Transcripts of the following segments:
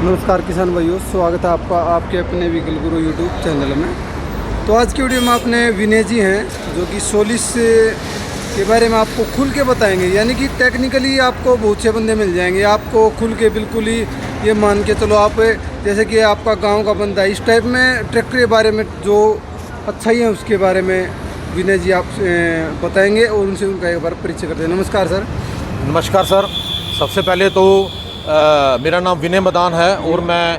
नमस्कार किसान भाइयों, स्वागत है आपका आपके अपने व्हीकल गुरु यूट्यूब चैनल में। तो आज की वीडियो में अपने विनय जी हैं जो कि सोलिस के बारे में आपको खुल के बताएंगे। यानी कि टेक्निकली आपको बहुत से बंदे मिल जाएंगे, आपको खुल के बिल्कुल ही ये मान के चलो आप जैसे कि आपका गांव का बंदा इस टाइप में ट्रैक्टर के बारे में जो अच्छाई है उसके बारे में विनय जी आप बताएंगे और उनसे उनका एक बार परिचय करते हैं। नमस्कार सर। नमस्कार सर। सबसे पहले तो मेरा नाम विनय मदान है और मैं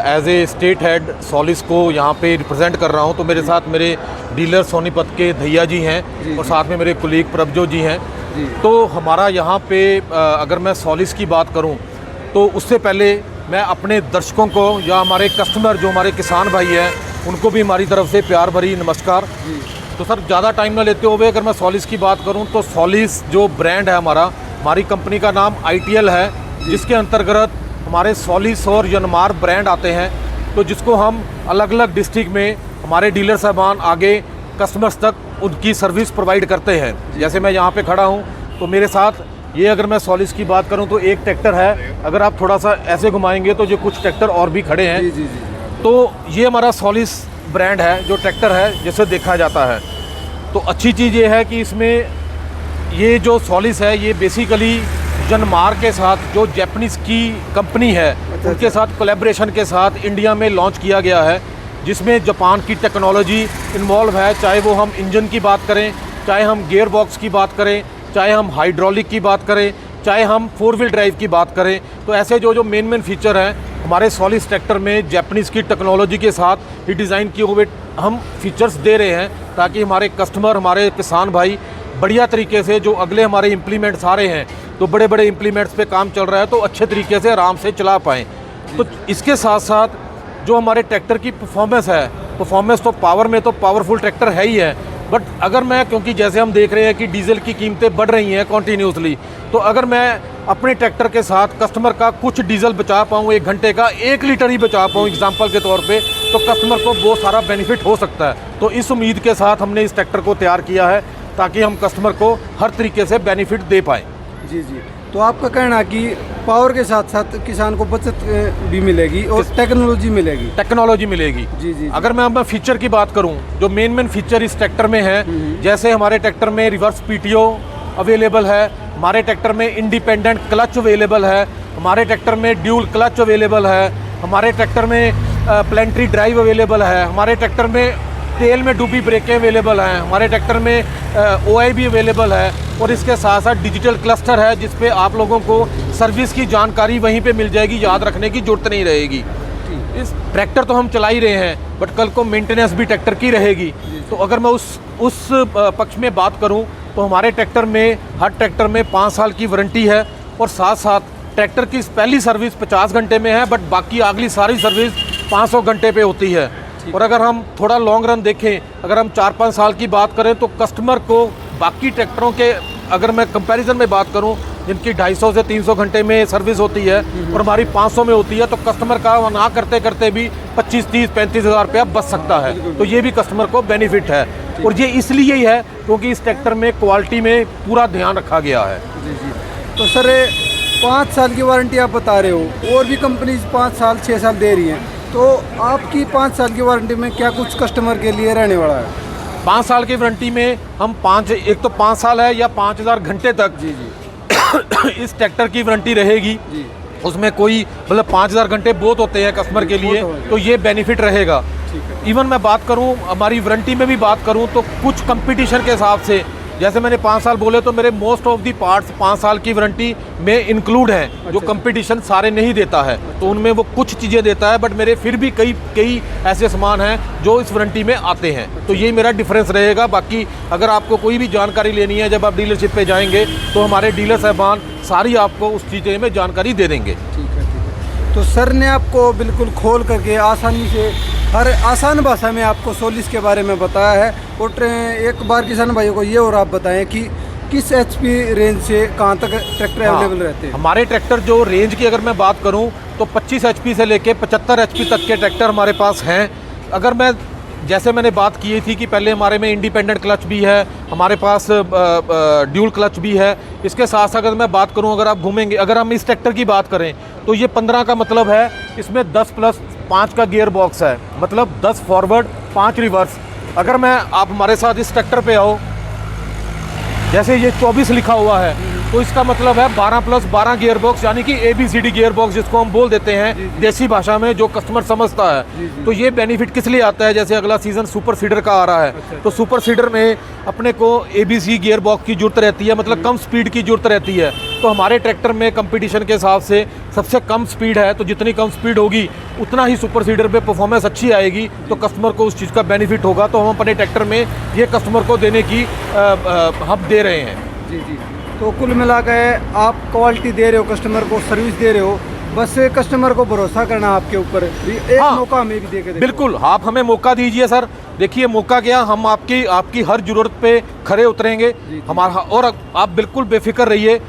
एज ए स्टेट हेड सोलिस को यहाँ पे रिप्रेजेंट कर रहा हूँ। तो मेरे साथ मेरे डीलर सोनीपत के धैया जी हैं और साथ में मेरे कुलीग प्रभजोत जी हैं। तो हमारा यहाँ पे अगर मैं सोलिस की बात करूँ तो उससे पहले मैं अपने दर्शकों को या हमारे कस्टमर जो हमारे किसान भाई हैं उनको भी हमारी तरफ से प्यार भरी नमस्कार। तो सर ज़्यादा टाइम ना लेते हुए अगर मैं सोलिस की बात करूँ तो सोलिस जो ब्रांड है हमारी कंपनी का नाम ITL है, जिसके अंतर्गत हमारे सोलिस और यनमार ब्रांड आते हैं। तो जिसको हम अलग अलग डिस्ट्रिक्ट में हमारे डीलर साहबान आगे कस्टमर्स तक उनकी सर्विस प्रोवाइड करते हैं। जैसे मैं यहाँ पे खड़ा हूँ तो मेरे साथ ये अगर मैं सोलिस की बात करूँ तो एक ट्रैक्टर है, अगर आप थोड़ा सा ऐसे घुमाएंगे तो जो कुछ ट्रैक्टर और भी खड़े हैं। तो ये हमारा सोलिस ब्रांड है जो ट्रैक्टर है जिसे देखा जाता है। तो अच्छी चीज़ ये है कि इसमें ये जो सोलिस है ये बेसिकली यनमार के साथ जो जापानीज़ की कंपनी है उनके साथ कोलैबोरेशन के साथ इंडिया में लॉन्च किया गया है, जिसमें जापान की टेक्नोलॉजी इन्वॉल्व है। चाहे वो हम इंजन की बात करें, चाहे हम गियर बॉक्स की बात करें, चाहे हम हाइड्रोलिक की बात करें, चाहे हम 4 व्हील ड्राइव की बात करें। तो ऐसे जो मेन फीचर हैं हमारे सोलिस ट्रैक्टर में जापानीज़ की टेक्नोलॉजी के साथ ही डिज़ाइन किए हुए हम फीचर्स दे रहे हैं, ताकि हमारे कस्टमर हमारे किसान भाई बढ़िया तरीके से जो अगले हमारे इम्प्लीमेंट्स आ रहे हैं, तो बड़े बड़े इम्प्लीमेंट्स पे काम चल रहा है, तो अच्छे तरीके से आराम से चला पाएँ। तो इसके साथ साथ जो हमारे ट्रैक्टर की परफॉर्मेंस तो पावर में तो पावरफुल ट्रैक्टर है ही है। बट अगर मैं, क्योंकि जैसे हम देख रहे हैं कि डीजल की कीमतें बढ़ रही हैं कॉन्टीन्यूसली, तो अगर मैं अपने ट्रैक्टर के साथ कस्टमर का कुछ डीजल बचा पाऊँ, 1 घंटे का 1 लीटर ही बचा पाऊँ एग्जाम्पल के तौर पे, तो कस्टमर को बहुत सारा बेनिफिट हो सकता है। तो इस उम्मीद के साथ हमने इस ट्रैक्टर को तैयार किया है ताकि हम कस्टमर को हर तरीके से बेनिफिट दे पाएँ। जी। तो आपका कहना है कि पावर के साथ साथ किसान को बचत भी मिलेगी और टेक्नोलॉजी मिलेगी। जी। अगर मैं अब फीचर की बात करूं, जो मेन फीचर इस ट्रैक्टर में है, जैसे हमारे ट्रैक्टर में रिवर्स PTO अवेलेबल है, हमारे ट्रैक्टर में इंडिपेंडेंट क्लच अवेलेबल है, हमारे ट्रैक्टर में ड्यूल क्लच अवेलेबल है, हमारे ट्रैक्टर में प्लेंट्री ड्राइव अवेलेबल है, हमारे ट्रैक्टर में तेल में डूबी ब्रेकें अवेलेबल हैं, हमारे ट्रैक्टर में OI भी अवेलेबल है, और इसके साथ साथ डिजिटल क्लस्टर है जिस पे आप लोगों को सर्विस की जानकारी वहीं पे मिल जाएगी, याद रखने की जरूरत नहीं रहेगी। इस ट्रैक्टर तो हम चला ही रहे हैं, बट कल को मेंटेनेंस भी ट्रैक्टर की रहेगी। तो अगर मैं उस पक्ष में बात करूं तो हमारे ट्रैक्टर में हर ट्रैक्टर में 5 साल की वारंटी है, और साथ साथ ट्रैक्टर की पहली सर्विस 50 घंटे में है, बट बाकी अगली सारी सर्विस 500 घंटे पे होती है। और अगर हम थोड़ा लॉन्ग रन देखें, अगर हम 4-5 साल की बात करें तो कस्टमर को बाकी ट्रैक्टरों के अगर मैं कंपैरिजन में बात करूं, जिनकी 250 से 300 घंटे में सर्विस होती है और हमारी 500 में होती है, तो कस्टमर का ना करते करते भी 25, 30, 35 हज़ार रुपया बच सकता है। तो ये भी कस्टमर को बेनिफिट है, और ये इसलिए ही है क्योंकि इस ट्रैक्टर में क्वालिटी में पूरा ध्यान रखा गया है। जी। तो सर 5 साल की वारंटी आप बता रहे हो, और भी कंपनीज 5 साल 6 साल दे रही हैं, तो आपकी 5 साल की वारंटी में क्या कुछ कस्टमर के लिए रहने वाला है? 5 साल की वारंटी में हम एक तो 5 साल है या 5000 घंटे तक जी इस ट्रैक्टर की वारंटी रहेगी जी। उसमें कोई मतलब 5000 घंटे बहुत होते हैं कस्टमर के लिए, तो ये बेनिफिट रहेगा। इवन मैं बात करूं, हमारी वारंटी में भी बात करूं तो कुछ कंपटीशन के हिसाब से, जैसे मैंने 5 साल बोले, तो मेरे मोस्ट ऑफ दी पार्ट्स 5 साल की वारंटी में इंक्लूड हैं, जो कंपटीशन सारे नहीं देता है। तो उनमें वो कुछ चीज़ें देता है, बट मेरे फिर भी कई ऐसे सामान हैं जो इस वारंटी में आते हैं। तो ये मेरा डिफरेंस रहेगा। बाकी अगर आपको कोई भी जानकारी लेनी है, जब आप डीलरशिप पे जाएंगे तो हमारे डीलर साहबान सारी आपको उस चीज़ें में जानकारी दे देंगे। ठीक है। तो सर ने आपको बिल्कुल खोल करके आसानी से हर आसान भाषा में आपको सोलिस के बारे में बताया है। और एक बार किसान भाइयों को ये और आप बताएं कि किस HP रेंज से कहाँ तक ट्रैक्टर अवेलेबल रहते हैं? हमारे ट्रैक्टर जो रेंज की अगर मैं बात करूं तो 25 HP से लेके 75 HP तक के ट्रैक्टर हमारे पास हैं। अगर मैं जैसे मैंने बात की थी कि पहले हमारे में इंडिपेंडेंट क्लच भी है, हमारे पास ड्यूल क्लच भी है। इसके साथ साथ अगर मैं बात करूं, अगर आप घूमेंगे, अगर हम इस ट्रैक्टर की बात करें तो ये 15 का मतलब है, इसमें 10+5 का गियर बॉक्स है, मतलब 10 फॉरवर्ड 5 रिवर्स। अगर मैं आप हमारे साथ इस ट्रैक्टर पे आओ, जैसे ये 24 लिखा हुआ है तो इसका मतलब है 12+12 गियर बॉक्स, यानी कि ABCD गियर बॉक्स जिसको हम बोल देते हैं देसी भाषा में, जो कस्टमर समझता है। तो ये बेनिफिट किस लिए आता है, जैसे अगला सीज़न सुपर सीडर का आ रहा है, तो सुपर सीडर में अपने को ABC गियर बॉक्स की जरूरत रहती है, मतलब कम स्पीड की जरूरत रहती है। तो हमारे ट्रैक्टर में कंपटीशन के हिसाब से सबसे कम स्पीड है, तो जितनी कम स्पीड होगी उतना ही सुपर सीडर पे परफॉर्मेंस अच्छी आएगी, तो कस्टमर को उस चीज़ का बेनिफिट होगा। तो हम अपने ट्रैक्टर में ये कस्टमर को देने की हम दे रहे हैं। जी जी। तो कुल मिला के आप क्वालिटी दे रहे हो, कस्टमर को सर्विस दे रहे हो, बस कस्टमर को भरोसा करना आपके ऊपर। एक हाँ, मौका हमें भी दे के देखो। बिल्कुल, आप हमें मौका दीजिए सर। देखिए मौका क्या, हम आपकी हर जरूरत पे खरे उतरेंगे हमारा। और आप बिल्कुल बेफिक्र रहिए,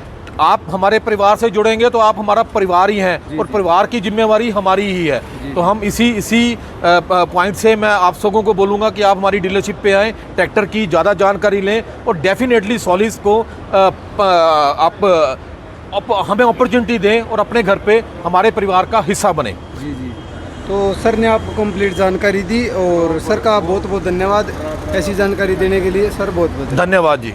आप हमारे परिवार से जुड़ेंगे तो आप हमारा परिवार ही हैं, और परिवार की जिम्मेवारी हमारी ही है। तो हम इसी पॉइंट से मैं आप सबों को बोलूँगा कि आप हमारी डीलरशिप पे आएँ, ट्रैक्टर की ज़्यादा जानकारी लें, और डेफिनेटली सॉलिस को आप हमें अपॉर्चुनिटी दें और अपने घर पे हमारे परिवार का हिस्सा बने। जी जी। तो सर ने आपको कंप्लीट जानकारी दी, और सर का बहुत बहुत धन्यवाद ऐसी जानकारी देने के लिए। सर बहुत बहुत धन्यवाद जी।